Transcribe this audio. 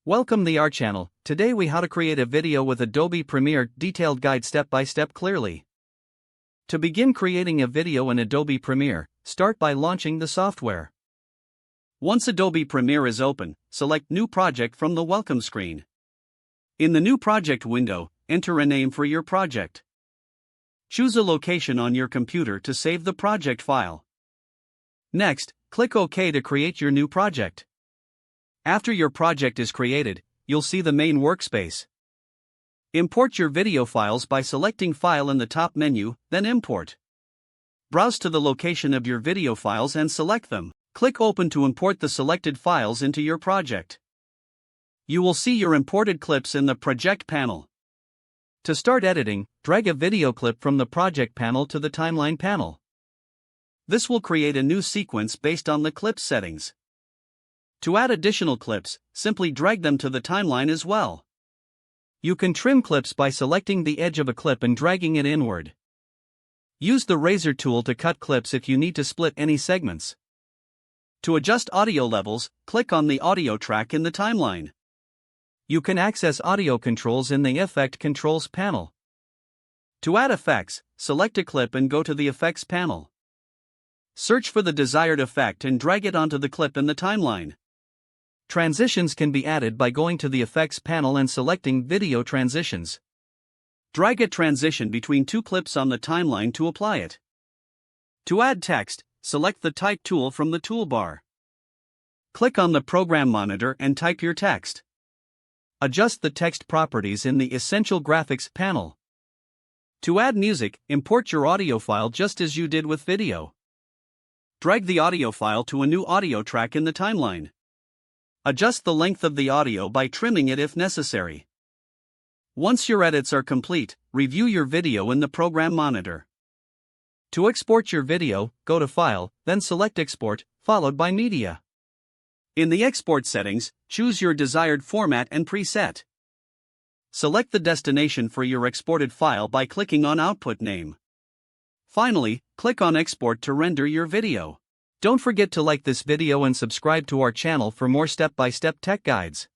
Welcome to our channel. Today we how to create a video with Adobe Premiere detailed guide step by step clearly. To begin creating a video in Adobe Premiere, start by launching the software. Once Adobe Premiere is open, select New Project from the Welcome screen. In the New Project window, enter a name for your project. Choose a location on your computer to save the project file. Next, click OK to create your new project. After your project is created, you'll see the main workspace. Import your video files by selecting File in the top menu, then Import. Browse to the location of your video files and select them. Click Open to import the selected files into your project. You will see your imported clips in the Project panel. To start editing, drag a video clip from the Project panel to the Timeline panel. This will create a new sequence based on the clip settings. To add additional clips, simply drag them to the timeline as well. You can trim clips by selecting the edge of a clip and dragging it inward. Use the razor tool to cut clips if you need to split any segments. To adjust audio levels, click on the audio track in the timeline. You can access audio controls in the Effect Controls panel. To add effects, select a clip and go to the Effects panel. Search for the desired effect and drag it onto the clip in the timeline. Transitions can be added by going to the Effects panel and selecting Video Transitions. Drag a transition between two clips on the timeline to apply it. To add text, select the Type tool from the toolbar. Click on the Program Monitor and type your text. Adjust the text properties in the Essential Graphics panel. To add music, import your audio file just as you did with video. Drag the audio file to a new audio track in the timeline. Adjust the length of the audio by trimming it if necessary. Once your edits are complete, review your video in the Program Monitor. To export your video, go to File, then select Export, followed by Media. In the export settings, choose your desired format and preset. Select the destination for your exported file by clicking on Output Name. Finally, click on Export to render your video. Don't forget to like this video and subscribe to our channel for more step-by-step tech guides.